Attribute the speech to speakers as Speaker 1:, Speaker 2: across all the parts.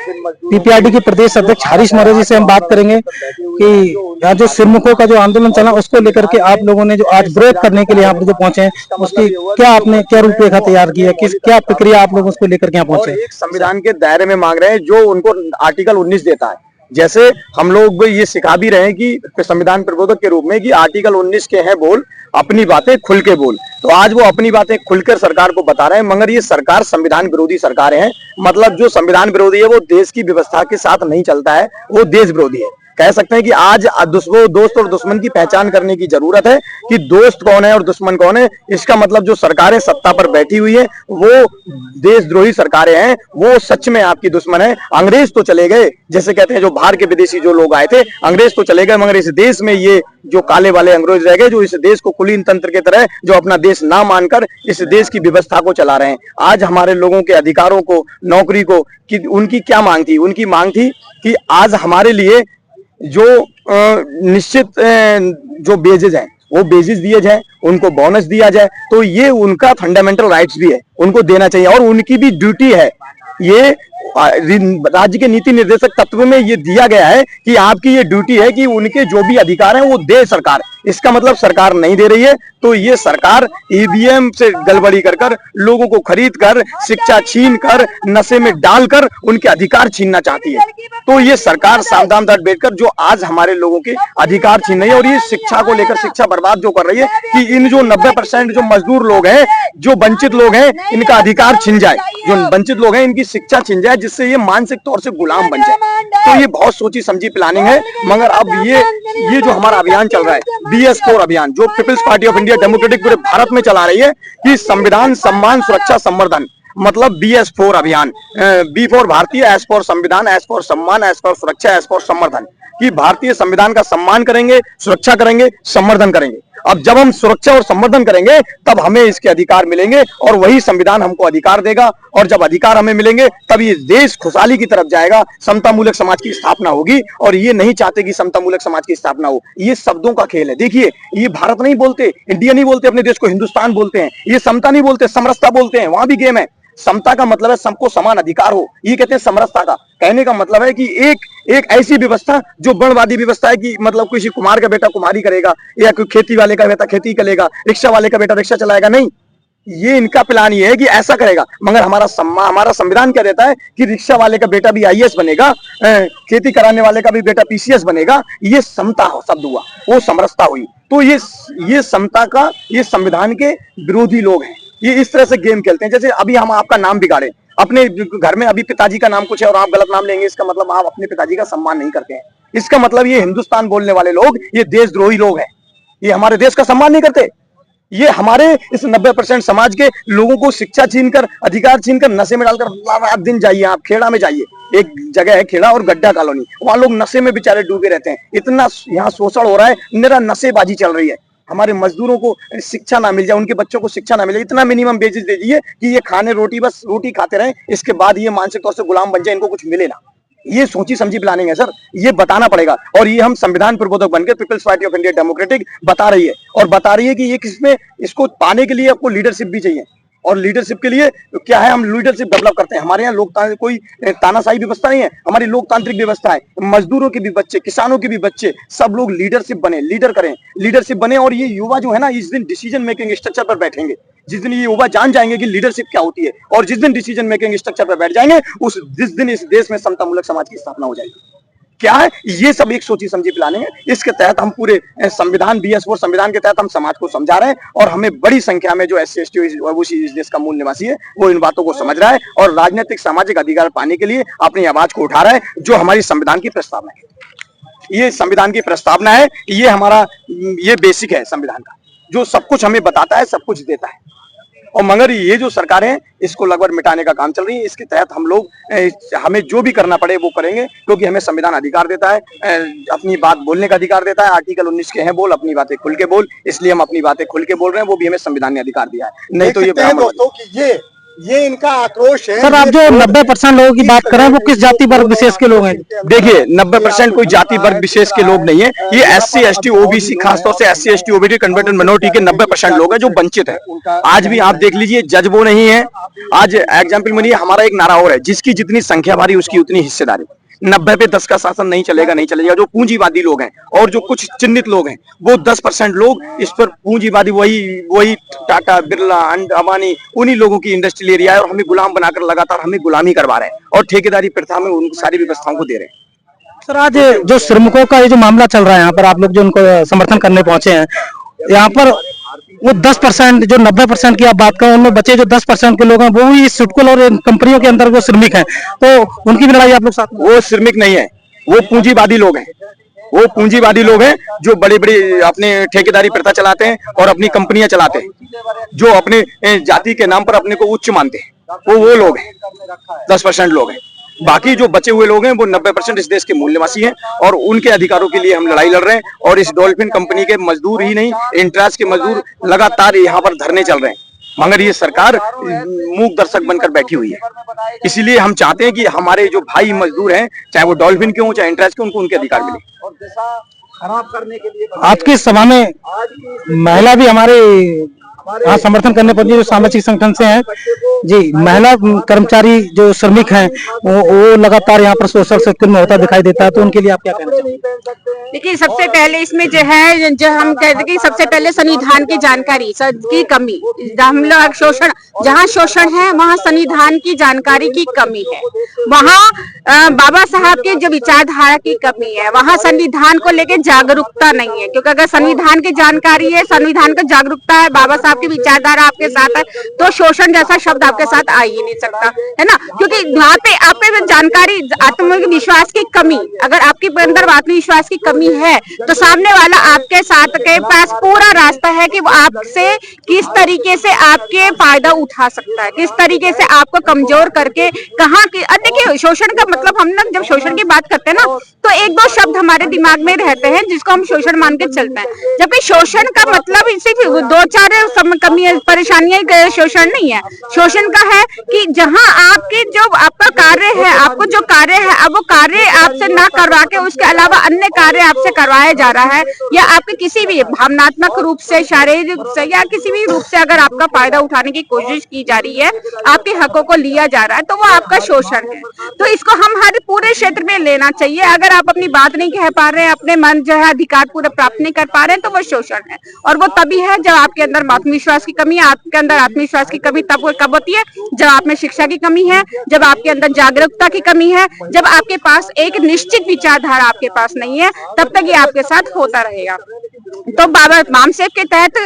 Speaker 1: पीपीआरडी के प्रदेश अध्यक्ष हरीश मौर्य जी से हम बात करेंगे कि यहाँ जो श्रमिकों का जो आंदोलन चला उसको लेकर के आप लोगों ने जो आज विरोध करने के लिए यहाँ पर जो पहुंचे हैं, उसकी क्या रूपरेखा तैयार की है, क्या प्रक्रिया आप लोग उसको लेकर के यहाँ पहुंचे?
Speaker 2: एक संविधान के दायरे में मांग रहे हैं जो उनको आर्टिकल 19 देता है। जैसे हम लोग ये सिखा भी रहे हैं कि संविधान प्रबोधक के रूप में कि आर्टिकल 19 के हैं बोल, अपनी बातें खुल के बोल। तो आज वो अपनी बातें खुलकर सरकार को बता रहे हैं, मगर ये सरकार संविधान विरोधी सरकारें हैं। मतलब जो संविधान विरोधी है वो देश की व्यवस्था के साथ नहीं चलता है, वो देश विरोधी है। कह सकते हैं कि आज दोस्त और दुश्मन की पहचान करने की जरूरत है कि दोस्त कौन है और दुश्मन कौन है। इसका मतलब जो सरकारें सत्ता पर बैठी हुई है वो देशद्रोही सरकारें हैं, वो सच में आपकी दुश्मन है। अंग्रेज तो चले गए, जैसे कहते हैं जो बाहर के विदेशी जो लोग आए थे, अंग्रेज तो चले गए, मगर इस देश में ये जो काले वाले अंग्रेज रह गए, जो इस देश को कुलीन तंत्र की तरह जो अपना देश ना मानकर इस देश की व्यवस्था को चला रहे हैं। आज हमारे लोगों के अधिकारों को, नौकरी को, कि उनकी क्या मांग थी? उनकी मांग थी कि आज हमारे लिए जो निश्चित जो बेजेज हैं वो बेजेस दिए जाए, उनको बोनस दिया जाए। तो ये उनका फंडामेंटल राइट्स भी है, उनको देना चाहिए और उनकी भी ड्यूटी है। ये राज्य के नीति निर्देशक तत्व में ये दिया गया है कि आपकी ये ड्यूटी है कि उनके जो भी अधिकार हैं वो दे सरकार। इसका मतलब सरकार नहीं दे रही है, तो ये सरकार ईवीएम से गड़बड़ी कर लोगों को खरीद कर, शिक्षा छीन कर, नशे में डालकर उनके अधिकार छीनना चाहती है। तो ये सरकार सावधान बैठकर जो आज हमारे लोगों के अधिकार छीन रही है, और ये शिक्षा को लेकर शिक्षा बर्बाद जो कर रही है कि इन जो 90% जो मजदूर लोग हैं, जो वंचित लोग हैं, इनका अधिकार छिन जाए, जो वंचित लोग हैं इनकी शिक्षा छिन जाए, जिससे ये मानसिक तौर से गुलाम बन जाए। तो ये बहुत सोची समझी प्लानिंग है। मगर अब ये जो हमारा अभियान चल रहा है, BS4 अभियान, जो People's Party of India Democratic पूरे भारत में चला रही है कि संविधान, सम्मान, सुरक्षा, संवर्धन, मतलब BS4 अभियान। B फॉर भारतीय, S फॉर संविधान, S फॉर सम्मान, S फॉर सुरक्षा, S फॉर संवर्धन, कि भारतीय संविधान का सम्मान करेंगे, सुरक्षा करेंगे, संवर्धन करेंगे। अब जब हम सुरक्षा और संवर्धन करेंगे तब हमें इसके अधिकार मिलेंगे और वही संविधान हमको अधिकार देगा, और जब अधिकार हमें मिलेंगे तब ये देश खुशहाली की तरफ जाएगा, समतामूलक समाज की स्थापना होगी। और ये नहीं चाहते कि समतामूलक समाज की स्थापना हो। ये शब्दों का खेल है। देखिए, ये भारत नहीं बोलते, इंडिया नहीं बोलते, अपने देश को हिंदुस्तान बोलते हैं। ये समता नहीं बोलते, समरसता बोलते हैं। वहां भी गेम है। समता का मतलब है सबको समान अधिकार हो, ये कहते हैं समरसता का। कहने का मतलब है कि एक ऐसी व्यवस्था जो वर्णवादी व्यवस्था है कि मतलब किसी कुम्हार का बेटा कुम्हारी करेगा, या कोई खेती वाले का बेटा खेती करेगा, रिक्शा वाले का बेटा रिक्शा चलाएगा, नहीं। ये इनका प्लान ये है कि ऐसा करेगा। मगर हमारा संविधान क्या देता है कि रिक्शा वाले का बेटा भी IAS बनेगा, खेती कराने वाले का भी बेटा PCS बनेगा। ये समता शब्द हुआ, वो समरसता हुई। तो ये समता का, ये संविधान के विरोधी लोग हैं। ये इस तरह से गेम खेलते हैं। जैसे अभी हम आपका नाम बिगाड़े, अपने घर में अभी पिताजी का नाम कुछ है और आप गलत नाम लेंगे, इसका मतलब आप अपने पिताजी का सम्मान नहीं करते हैं। इसका मतलब ये हिंदुस्तान बोलने वाले लोग, ये देशद्रोही लोग हैं। ये हमारे देश का सम्मान नहीं करते। ये हमारे इस 90% समाज के लोगों को शिक्षा छीनकर, अधिकार छीनकर, नशे में डालकर। रात दिन जाइए आप खेड़ा में जाइए, एक जगह है खेड़ा और गड्ढा कॉलोनी, वहां लोग नशे में बेचारे डूबे रहते हैं। इतना यहाँ शोषण हो रहा है, निरा नशेबाजी चल रही है। हमारे मजदूरों को शिक्षा ना मिल जाए, उनके बच्चों को शिक्षा ना मिले, इतना मिनिमम वेजेस दे दीजिए कि ये खाने रोटी, बस रोटी खाते रहें, इसके बाद ये मानसिक तौर से गुलाम बन जाए, इनको कुछ मिले ना। ये सोची समझी प्लानिंग है सर, ये बताना पड़ेगा। और ये हम संविधान प्रबोधक बनकर People's Party of India Democratic बता रही है, और बता रही है कि ये किसमें, इसको पाने के लिए आपको लीडरशिप भी चाहिए। और लीडरशिप के लिए क्या है, हम लीडरशिप डेवलप करते हैं। हमारे यहाँ लोकतांत्रिक कोई तानाशाही व्यवस्था नहीं है, हमारी लोकतांत्रिक व्यवस्था है। मजदूरों के भी बच्चे, किसानों के भी बच्चे, सब लोग लीडरशिप बने, लीडर करें, लीडरशिप बने। और ये युवा जो है ना, इस दिन डिसीजन मेकिंग स्ट्रक्चर पर बैठेंगे। जिस दिन ये युवा जान जाएंगे कि लीडरशिप क्या होती है, और जिस दिन डिसीजन मेकिंग स्ट्रक्चर पर बैठ जाएंगे, जिस दिन इस देश में समतामूलक समाज की स्थापना हो जाएगी। क्या है, ये सब एक सोची समझी प्लानिंग है। इसके तहत हम पूरे संविधान, BS4 संविधान के तहत हम समाज को समझा रहे हैं, और हमें बड़ी संख्या में जो SC ST ओबीसी इस देश का मूल निवासी है, वो इन बातों को समझ रहा है और राजनीतिक सामाजिक अधिकार पाने के लिए अपनी आवाज को उठा रहा है, जो हमारी संविधान की प्रस्तावना है। ये संविधान की प्रस्तावना है, ये हमारा, ये बेसिक है संविधान का, जो सब कुछ हमें बताता है, सब कुछ देता है। और मगर ये जो सरकारें इसको लगभग मिटाने का काम चल रही है। इसके तहत हम लोग, हमें जो भी करना पड़े वो करेंगे, क्योंकि हमें संविधान अधिकार देता है, अपनी बात बोलने का अधिकार देता है। आर्टिकल 19 के हैं बोल, अपनी बातें खुल के बोल, इसलिए हम अपनी बातें खुल के बोल रहे हैं, वो भी हमें संविधान ने अधिकार दिया है। नहीं तो ये
Speaker 3: दोस्तों कि ये
Speaker 2: ये इनका आक्रोश है।
Speaker 1: सर आप जो 90% लोगों की बात कर रहे हैं वो किस जाति वर्ग विशेष के लोग हैं?
Speaker 2: देखिए 90% कोई जाति वर्ग विशेष के लोग नहीं है, ये SC ST OBC खासतौर से SC ST OBC converted minority के 90% लोग हैं जो वंचित है। आज भी आप देख लीजिए जज वो नहीं है। आज एग्जाम्पल मानिए हमारा एक नारा और है, जिसकी जितनी संख्या भारी उसकी उतनी हिस्सेदारी। 90 पे 10 का शासन नहीं चलेगा, नहीं चलेगा। जो पूंजीवादी लोग हैं और जो कुछ चिन्हित लोग हैं वो 10% लोग इस पर पूंजीवादी वही टाटा बिरला अंबानी उन्हीं लोगों की इंडस्ट्रियल एरिया है और हमें गुलाम बनाकर लगातार हमें गुलामी करवा रहे हैं और ठेकेदारी प्रथा में उन सारी व्यवस्थाओं को दे रहे हैं।
Speaker 1: सर आज जो श्रमिकों का ये जो मामला चल रहा है यहाँ पर आप लोग जो उनको समर्थन करने पहुंचे हैं, यहाँ पर वो 10% जो 90% की आप बात करें उनमें बचे जो 10% के लोग हैं वो भी इस सिडकुल और कंपनियों के अंदर वो श्रमिक हैं, तो उनकी भी लड़ाई आप लोग साथ में?
Speaker 2: वो श्रमिक नहीं है, वो पूंजीवादी लोग हैं। वो पूंजीवादी लोग हैं जो बड़ी बड़ी अपने ठेकेदारी प्रथा चलाते हैं और अपनी कंपनियां चलाते हैं, जो अपने जाति के नाम पर अपने को उच्च मानते हैं। वो लोग हैं, 10% लोग हैं। बाकी जो बचे हुए लोग हैं वो 90% इस देश के मूल्यवासी हैं और उनके अधिकारों के लिए हम लड़ाई लड़ रहे हैं। और इस डॉल्फिन कंपनी के मजदूर ही नहीं, इंट्रास के मजदूर लगातार यहाँ पर धरने चल रहे हैं, मगर ये सरकार मूक दर्शक बनकर बैठी हुई है। इसीलिए हम चाहते हैं कि हमारे जो भाई मजदूर हैं, चाहे वो डॉल्फिन के हों चाहे इंट्रास के, उनको उनके अधिकार मिले।
Speaker 3: खराब करने के लिए
Speaker 1: आज की सभा में महिला भी हमारे यहाँ समर्थन करने पहुंची जो सामाजिक संगठन से हैं जी। महिला कर्मचारी जो श्रमिक हैं वो लगातार यहाँ पर सोशल सेक्टर में होता दिखाई देता है, तो उनके लिए आप क्या कहना चाहेंगे?
Speaker 4: देखिए सबसे पहले इसमें जो है जो हम कहते हैं कि सबसे पहले संविधान की जानकारी की कमी, हम लोग शोषण जहाँ शोषण है वहाँ संविधान की जानकारी की कमी है, वहाँ बाबा साहब की जो विचारधारा की कमी है, वहाँ संविधान को लेकर जागरूकता नहीं है। क्योंकि अगर संविधान की जानकारी है, संविधान का जागरूकता है, बाबा साहब की विचारधारा आपके साथ है, तो शोषण जैसा शब्द आपके साथ आ ही नहीं सकता है ना। क्योंकि वहाँ पे आपके जानकारी आत्मविश्वास की कमी, अगर आपके अंदर आत्मविश्वास की कमी है तो सामने वाला आपके साथ के पास पूरा रास्ता है कि वो आपसे किस तरीके से आपके फायदा उठा सकता है, किस तरीके से आपको कमजोर करके कहाँ की। देखिए शोषण का मतलब हम लोग जब शोषण की बात करते हैं ना तो एक दो शब्द हमारे दिमाग में रहते हैं जिसको हम शोषण मान के चलते हैं, जबकि शोषण का मतलब सिर्फ दो चार कमी परेशानियां शोषण नहीं है। शोषण का है कि जहां आपके जो आपका कार्य है, आपको जो कार्य है अब वो कार्य आपसे ना करवा के उसके अलावा अन्य कार्य आपसे करवाया जा रहा है, या आपके किसी भी भावनात्मक रूप से, शारीरिक रूप से या किसी भी रूप से अगर आपका फायदा उठाने की कोशिश की जा रही है, आपके हकों को लिया जा रहा है, तो वो आपका शोषण है। तो इसको हम हर पूरे क्षेत्र में लेना चाहिए। अगर आप अपनी बात नहीं कह पा रहे हैं, अपने मन जो है अधिकार पूरा प्राप्त नहीं कर पा रहे हैं, तो वो शोषण है। और वो तभी है जब आपके अंदर आत्मविश्वास की कमी है। आपके अंदर आत्मविश्वास की कमी कब होती है? जब आप में शिक्षा की कमी है, जब आपके अंदर जागरूकता की कमी है, जब आपके पास एक निश्चित विचारधारा आपके पास नहीं है, तब तक ये आपके साथ होता रहेगा। तो बाबा मामसेफ के तहत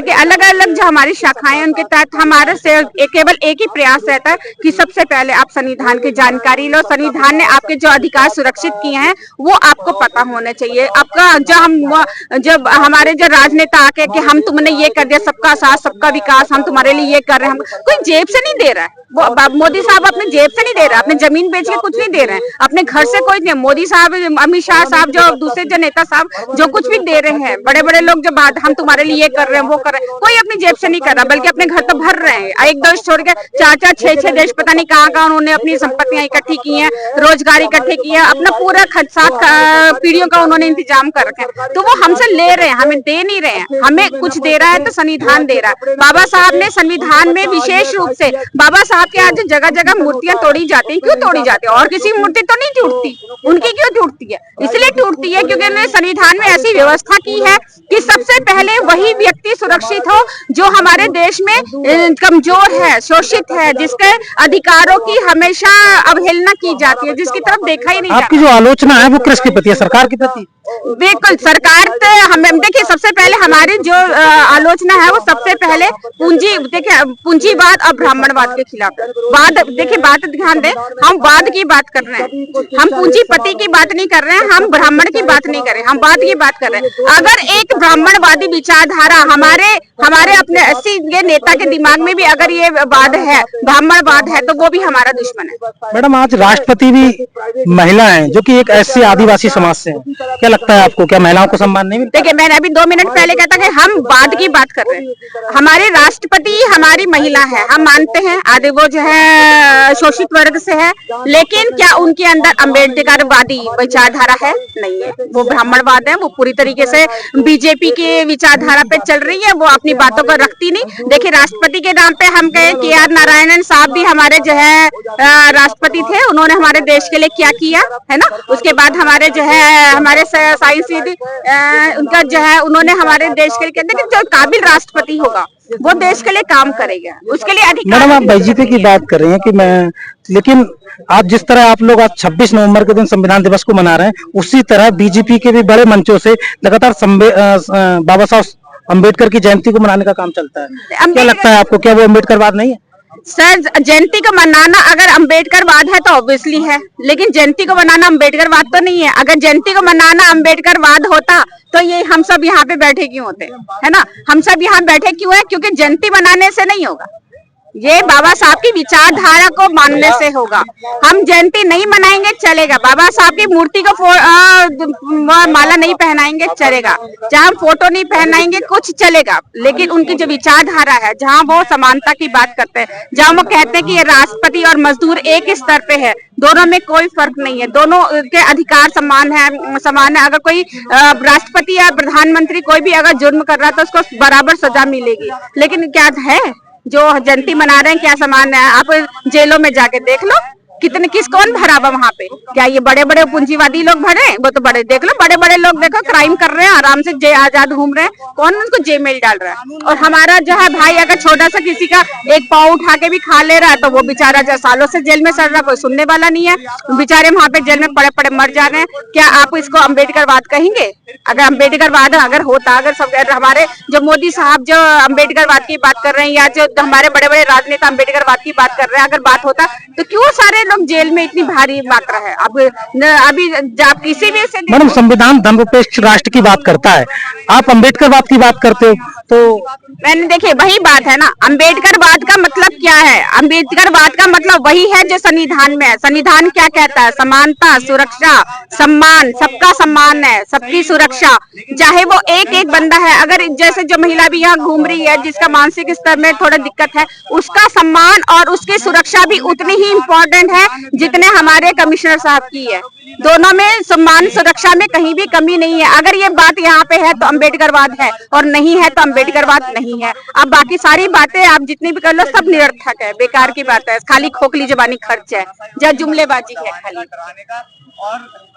Speaker 4: के अलग अलग जो हमारी शाखाएं हैं उनके तहत हमारे से केवल एक ही प्रयास रहता है कि सबसे पहले आप संविधान की जानकारी लो। संविधान ने आपके जो अधिकार सुरक्षित किए हैं वो आपको पता होने चाहिए। आपका जब हमारे जो राजनेता आके कि हम तुमने ये कर दिया, सबका साथ सबका विकास, हम तुम्हारे लिए ये कर रहे हैं, हम कोई जेब से नहीं दे रहा है। वो मोदी साहब अपने जेब से नहीं दे रहे, अपने जमीन बेच के कुछ नहीं दे रहे हैं, अपने घर से कोई नहीं। मोदी साहब, अमित शाह साहब, जो दूसरे जो नेता साहब जो कुछ भी दे रहे हैं, बड़े बड़े लोग जो बात हम तुम्हारे लिए ये कर रहे हैं वो कर रहे हैं, कोई अपनी जेब से नहीं कर रहा, बल्कि अपने घर तो भर रहे हैं। एक देश छोड़ के 4-4, 6-6 देश पता नहीं कहाँ उन्होंने अपनी संपत्तियां इकट्ठी की हैं, रोजगार इकट्ठे किए हैं, अपना पूरा 7 पीढ़ियों का उन्होंने इंतजाम कर रखे हैं। तो वो हमसे ले रहे हैं, हमें दे नहीं रहे हैं। हमें कुछ दे रहा है तो संविधान दे रहा है। बाबा साहब ने संविधान में विशेष रूप से, बाबा साहब के आज जगह जगह मूर्तियां तोड़ी जाती है, क्यों तोड़ी जाती है? और किसी मूर्ति तो नहीं टूटती, उनकी क्यों टूटती है? इसलिए टूटती है क्योंकि उन्होंने संविधान में ऐसी व्यवस्था की है कि सबसे पहले वही व्यक्ति सुरक्षित हो जो हमारे देश में कमजोर है, शोषित है, जिसके अधिकारों की हमेशा अवहेलना की जाती है, जिसकी तरफ देखा ही नहीं जाता।
Speaker 1: आपकी जो आलोचना है वो किसके प्रति है? सरकार के प्रति?
Speaker 4: बिल्कुल, सरकार तो हमें देखिए सबसे पहले हमारी जो आलोचना है वो सबसे पहले पूंजीवाद और ब्राह्मणवाद के खिलाफ है। देखिए बात ध्यान दें, हम वाद की बात कर रहे हैं, हम पूंजीपति की बात नहीं कर रहे हैं, हम ब्राह्मण की बात नहीं कर रहे हैं, हम वाद की बात कर रहे हैं। अगर एक ब्राह्मणवादी विचारधारा हमारे अपने ऐसी ये नेता के दिमाग में भी अगर ये वाद है, ब्राह्मणवाद है, तो वो भी हमारा दुश्मन है।
Speaker 1: मैडम आज राष्ट्रपति भी महिला हैं जो कि एक ऐसे आदिवासी समाज से हैं, क्या लगता है आपको, क्या महिलाओं को सम्मान नहीं मिलता?
Speaker 4: देखिए, मैंने अभी 2 मिनट पहले कहता कि हम वाद की बात कर रहे हैं। हमारे राष्ट्रपति हमारी महिला है, हम मानते हैं आदि वो जो है शोषित वर्ग से है, लेकिन क्या उनके अंदर अम्बेडकरवादी विचारधारा है? नहीं है, वो ब्राह्मणवाद है, वो पूरी तरीके से बीजेपी के विचारधारा पे चल रही है, वो अपनी बातों को रखती नहीं। देखिए, राष्ट्रपति के नाम पे हम कहें KR नारायणन साहब भी हमारे जो है राष्ट्रपति थे, उन्होंने हमारे देश के लिए क्या किया है ना। उसके बाद हमारे जो है हमारे साइंस उनका जो है उन्होंने हमारे देश के लिए कहते हैं कि जो काबिल राष्ट्रपति होगा वो देश के लिए काम करेगा, उसके लिए अधिकार।
Speaker 1: मैडम आप बीजेपी की बात कर रही हैं कि लेकिन आज जिस तरह आप लोग आज 26 नवंबर के दिन संविधान दिवस को मना रहे हैं, उसी तरह बीजेपी के भी बड़े मंचों से लगातार बाबा साहब अम्बेडकर की जयंती को मनाने का काम चलता है। क्या लगता है आपको, क्या वो अम्बेडकरवाद नहीं है?
Speaker 4: सर, जयंती को मनाना अगर अम्बेडकरवाद है तो ऑब्वियसली है, लेकिन जयंती को मनाना अम्बेडकरवाद तो नहीं है। अगर जयंती को मनाना अम्बेडकरवाद होता तो ये हम सब यहाँ पे बैठे क्यों होते, है ना। हम सब यहाँ बैठे क्यों है? क्योंकि जयंती मनाने से नहीं होगा, ये बाबा साहब की विचारधारा को मानने से होगा। हम जयंती नहीं मनाएंगे चलेगा, बाबा साहब की मूर्ति को माला नहीं पहनाएंगे चलेगा, जहाँ हम फोटो नहीं पहनाएंगे कुछ चलेगा, लेकिन उनकी जो विचारधारा है, जहाँ वो समानता की बात करते हैं, जहाँ वो कहते हैं कि ये राष्ट्रपति और मजदूर एक ही स्तर पे है, दोनों में कोई फर्क नहीं है, दोनों के अधिकार समान है। अगर कोई राष्ट्रपति या प्रधानमंत्री कोई भी अगर जुर्म कर रहा है तो उसको बराबर सजा मिलेगी, लेकिन क्या है जो जयंती मना रहे हैं क्या समान है? आप जेलों में जाके देख लो कौन भरा हुआ वहाँ पे। क्या ये बड़े बड़े पूंजीवादी लोग भरे? वो तो बड़े देख लो, बड़े बड़े लोग देखो क्राइम कर रहे हैं, आराम से आजाद घूम रहे हैं, कौन उनको जेल में डाल रहा है? और हमारा जो है भाई अगर छोटा सा किसी का एक पाव उठा के भी खा ले रहा है तो वो बेचारा जो सालों से जेल में सड़ रहा है, कोई सुनने वाला नहीं है, बेचारे वहाँ पे जेल में पड़े पड़े मर जा रहे हैं। क्या आप इसको अम्बेडकरवाद कहेंगे? अगर अम्बेडकरवाद अगर होता, अगर सब हमारे जो मोदी साहब जो अम्बेडकरवाद की बात कर रहे हैं या जो हमारे बड़े बड़े राजनेता अम्बेडकरवाद की बात कर रहे हैं, अगर बात होता तो क्यों सारे लोग जेल में इतनी भारी मात्रा है? अब अभी आप किसी भी से
Speaker 1: मैडम संविधान धर्मनिरपेक्ष राष्ट्र की बात करता है, आप अम्बेडकरवाद की बात करते हो तो
Speaker 4: मैंने देखिए वही बात है ना, अम्बेडकरवाद का मतलब क्या है? अम्बेडकरवाद का मतलब वही है जो संविधान में है। संविधान क्या कहता है? समानता, सुरक्षा, सम्मान, सबका सम्मान है, सबकी सुरक्षा, चाहे वो एक एक बंदा है। अगर जैसे जो महिला भी यहाँ घूम रही है जिसका मानसिक स्तर में थोड़ा दिक्कत है, उसका सम्मान और उसकी सुरक्षा भी उतनी ही इम्पोर्टेंट है जितने हमारे कमिश्नर साहब की है। दोनों में सम्मान सुरक्षा में कहीं भी कमी नहीं है। अगर ये बात यहाँ पे है तो अम्बेडकरवाद है, और नहीं है तो अम्बेडकरवाद नहीं है। अब बाकी सारी बातें आप जितनी भी कर लो सब निरर्थक है, बेकार की बात है, खाली खोखली जबानी खर्च है, या जुमलेबाजी है खाली।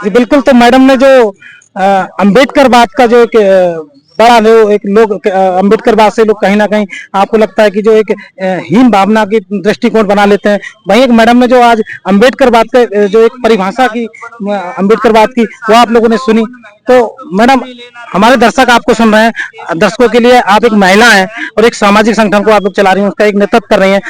Speaker 1: जी बिल्कुल। तो मैडम ने जो अम्बेडकरवाद का जो एक बड़ा एक लोग अम्बेडकरवाद से लोग कहीं ना कहीं आपको लगता है कि जो एक हीन भावना की दृष्टिकोण बना लेते हैं, वहीं एक मैडम ने जो आज अम्बेडकरवाद के जो एक परिभाषा की अम्बेडकरवाद की वो आप लोगों ने सुनी। तो मैडम हमारे दर्शक आपको सुन रहे हैं, दर्शकों के लिए आप एक महिला हैं और एक सामाजिक संगठन को आप लोग चला रही हैं, उसका एक नेतृत्व कर रही हैं,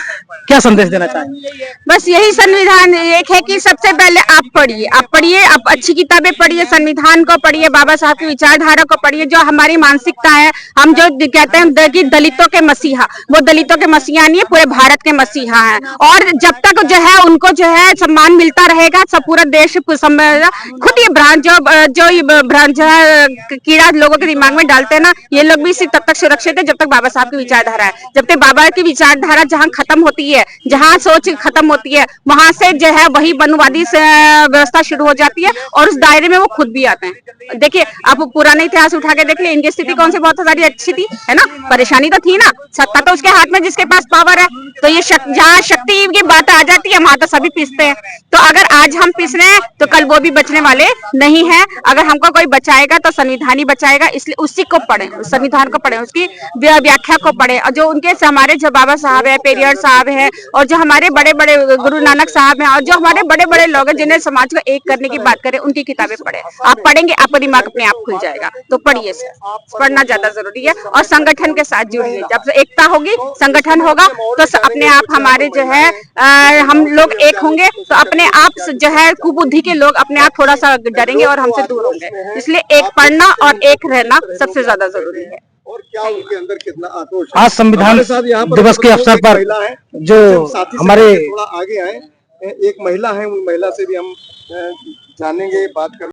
Speaker 1: क्या संदेश देना चाहेंगे?
Speaker 4: बस यही संविधान एक है कि सबसे पहले आप पढ़िए, आप अच्छी किताबें पढ़िए, संविधान को पढ़िए, बाबा साहब की विचारधारा को पढ़िए। जो हमारी मानसिकता है, हम जो कहते हैं कि दलितों के मसीहा, वो दलितों के मसीहा नहीं है, पूरे भारत के मसीहा हैं। और जब तक जो है उनको जो है सम्मान मिलता रहेगा, सब पूरा देश खुद ये भ्रांत जो है कीड़ा लोगों के दिमाग में डालते हैं ना, ये लोग भी सिर्फ तब तक सुरक्षित है जब तक बाबा साहब की विचारधारा है। जब तक बाबा की विचारधारा जहाँ खत्म होती है, जहाँ सोच खत्म होती है, वहां से जो है वही वनवादी व्यवस्था शुरू हो जाती है, और उस दायरे में वो खुद भी आते हैं। देखिए आप पुराने इतिहास उठा के देख ले, इनकी स्थिति कौन सी बहुत सारी अच्छी थी, है ना, परेशानी तो थी ना, सत्ता तो उसके हाथ में जिसके पास पावर है। तो ये जहाँ शक्ति की बात आ जाती है वहां तो सभी पिसते हैं। तो अगर आज हम पिस रहे हैं तो कल वो भी बचने वाले नहीं है। अगर हमको कोई बचाएगा तो संविधान ही बचाएगा, इसलिए उसी को पढ़े, संविधान को पढ़े, उसकी व्याख्या को पढ़े। और जो उनके हमारे जो बाबा साहब है, पेरियर साहब है, और जो हमारे बड़े बड़े गुरु नानक साहब हैं, और जो हमारे बड़े बड़े लोग हैं जिन्हें समाज को एक करने की बात करें, उनकी किताबें पढ़े। आप पढ़ेंगे आपका दिमाग अपने आप खुल जाएगा। तो पढ़िए सर, पढ़ना ज्यादा जरूरी है। और संगठन के साथ जुड़िए, जब से एकता होगी, संगठन होगा तो अपने आप हमारे जो है हम लोग एक होंगे तो अपने आप जो है कुबुद्धि के लोग अपने आप थोड़ा सा डरेंगे और हमसे दूर होंगे। इसलिए एक पढ़ना और एक रहना सबसे ज्यादा जरूरी है।
Speaker 3: और क्या उनके अंदर कितना आक्रोश है।
Speaker 1: आज संविधान
Speaker 3: हमारे साथ यहाँ पर
Speaker 1: दिवस के अवसर
Speaker 3: एक
Speaker 1: पर
Speaker 3: महिला है,
Speaker 1: जो
Speaker 3: साथी से
Speaker 1: हमारे
Speaker 3: थोड़ा आगे आए, एक महिला है, उन महिला से भी हम जानेंगे, बात करेंगे।